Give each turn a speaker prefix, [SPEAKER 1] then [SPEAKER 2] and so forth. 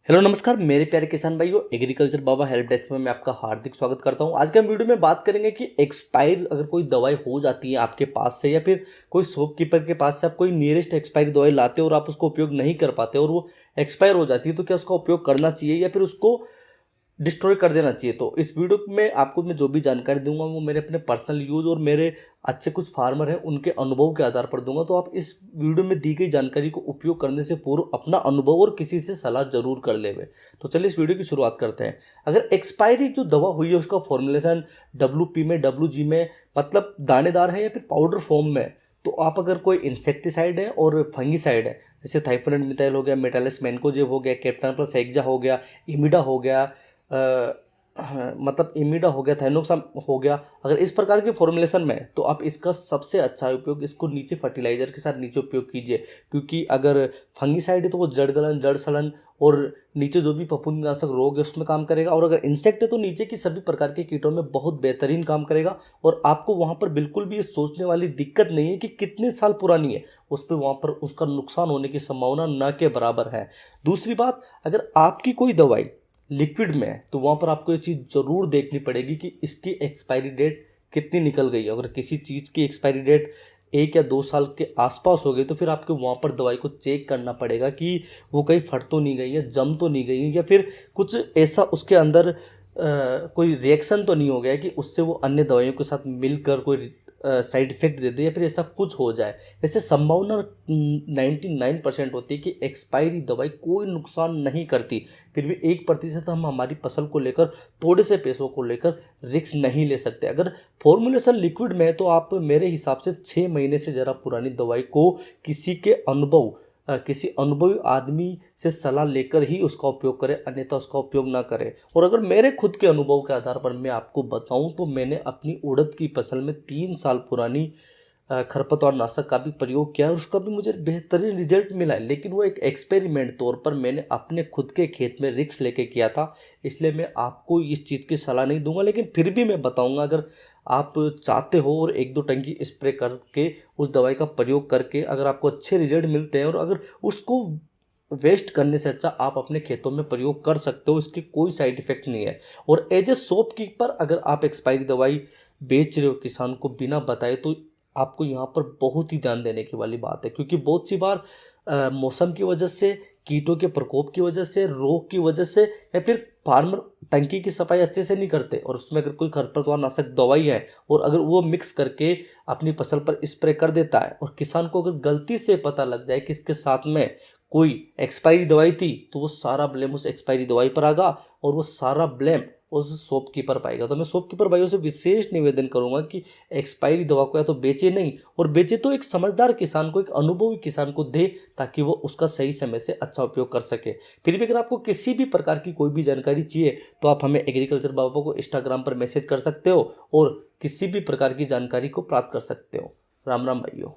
[SPEAKER 1] Hello नमस्कार मेरे प्यारे किसान भाइयों, एग्रीकल्चर बाबा हेल्प डेस्क में मैं आपका हार्दिक स्वागत करता हूं। आज के हम वीडियो में बात करेंगे कि एक्सपायर अगर कोई दवाई हो जाती है आपके पास से या फिर कोई शॉपकीपर के पास से आप कोई नियरेस्ट एक्सपायरी दवाई लाते हो और आप उसको उपयोग नहीं कर पाते और वो एक्सपायर हो जाती है, तो क्या उसका उपयोग करना चाहिए या फिर उसको डिस्ट्रॉय कर देना चाहिए। तो इस वीडियो में आपको मैं जो भी जानकारी दूंगा वो मेरे अपने पर्सनल यूज और मेरे अच्छे कुछ फार्मर हैं उनके अनुभव के आधार पर दूंगा। तो आप इस वीडियो में दी गई जानकारी को उपयोग करने से पूर्व अपना अनुभव और किसी से सलाह जरूर कर लेवे। तो चलिए इस वीडियो की शुरुआत करते हैं। अगर एक्सपायरी जो दवा हुई है उसका फॉर्मुलेशन WP में WG में मतलब दानेदार है या फिर पाउडर फॉर्म में, तो आप अगर कोई इंसेक्टिसाइड है और फंगिसाइड है जैसे थाइफोनेट मिथाइल हो गया, मेटालिस मैनकोजेब हो गया, कैप्टन प्लस हेक्सा हो गया, इमिडा हो गया, हाँ, मतलब इमिडा हो गया, थाइनोक्साम हो गया, अगर इस प्रकार के फॉर्मुलेशन में तो आप इसका सबसे अच्छा उपयोग इसको नीचे फर्टिलाइजर के साथ नीचे उपयोग कीजिए। क्योंकि अगर फंगिसाइड है तो वो जड़ गलन, जड़ सलन और नीचे जो भी फफूंदनाशक रोग है उसमें काम करेगा, और अगर इंसेक्ट है तो नीचे की सभी प्रकार के कीटों में बहुत बेहतरीन काम करेगा। और आपको वहाँ पर बिल्कुल भी ये सोचने वाली दिक्कत नहीं है कि कितने साल पुरानी है, उस पर वहाँ पर उसका नुकसान होने की संभावना न के बराबर है। दूसरी बात, अगर आपकी कोई दवाई लिक्विड में है तो वहाँ पर आपको ये चीज़ ज़रूर देखनी पड़ेगी कि इसकी एक्सपायरी डेट कितनी निकल गई है। अगर किसी चीज़ की एक्सपायरी डेट 1 या 2 साल के आसपास हो गई तो फिर आपको वहाँ पर दवाई को चेक करना पड़ेगा कि वो कहीं फट तो नहीं गई है, जम तो नहीं गई है, या फिर कुछ ऐसा उसके अंदर कोई रिएक्शन तो नहीं हो गया कि उससे वो अन्य दवाइयों के साथ मिलकर कोई साइड इफेक्ट दे दे या फिर ऐसा कुछ हो जाए। ऐसे संभावना 99% होती है कि एक्सपायरी दवाई कोई नुकसान नहीं करती, फिर भी 1% हम हमारी फसल को लेकर, थोड़े से पैसों को लेकर रिस्क नहीं ले सकते। अगर फॉर्मुलेशन लिक्विड में है तो आप मेरे हिसाब से 6 महीने से ज़रा पुरानी दवाई को किसी अनुभवी आदमी से सलाह लेकर ही उसका उपयोग करें, अन्यथा उसका उपयोग ना करें। और अगर मेरे खुद के अनुभव के आधार पर मैं आपको बताऊं तो मैंने अपनी उड़द की फसल में 3 साल पुरानी खरपतवार नाशक का भी प्रयोग किया है और उसका भी मुझे बेहतरीन रिजल्ट मिला है। लेकिन वो एक एक्सपेरिमेंट तौर पर मैंने अपने खुद के खेत में रिस्क लेके किया था, इसलिए मैं आपको इस चीज़ की सलाह नहीं दूंगा। लेकिन फिर भी मैं बताऊंगा, अगर आप चाहते हो और 1-2 टंकी स्प्रे करके उस दवाई का प्रयोग करके अगर आपको अच्छे रिजल्ट मिलते हैं और अगर उसको वेस्ट करने से अच्छा आप अपने खेतों में प्रयोग कर सकते हो, इसके कोई साइड इफेक्ट नहीं है। और एज ए शॉपकीपर अगर आप एक्सपायरी दवाई बेच रहे हो किसान को बिना बताए, तो आपको यहाँ पर बहुत ही ध्यान देने की वाली बात है। क्योंकि बहुत सी बार मौसम की वजह से, कीटों के प्रकोप की वजह से, रोग की वजह से, या फिर फार्मर टंकी की सफाई अच्छे से नहीं करते और उसमें अगर कोई खरपतवार नाशक दवाई है और अगर वो मिक्स करके अपनी फसल पर स्प्रे कर देता है और किसान को अगर गलती से पता लग जाए कि इसके साथ में कोई एक्सपायरी दवाई थी, तो वो सारा ब्लेम उस एक्सपायरी दवाई पर आगा और वो सारा ब्लेम उस शॉपकीपर पाएगा। तो मैं शॉपकीपर भाइयों से विशेष निवेदन करूंगा कि एक्सपायरी दवा को या तो बेचे नहीं, और बेचे तो एक समझदार किसान को, एक अनुभवी किसान को दे, ताकि वो उसका सही समय से अच्छा उपयोग कर सके। फिर भी अगर आपको किसी भी प्रकार की कोई भी जानकारी चाहिए तो आप हमें एग्रीकल्चर बाबा को इंस्टाग्राम पर मैसेज कर सकते हो और किसी भी प्रकार की जानकारी को प्राप्त कर सकते हो। राम राम भाइयों।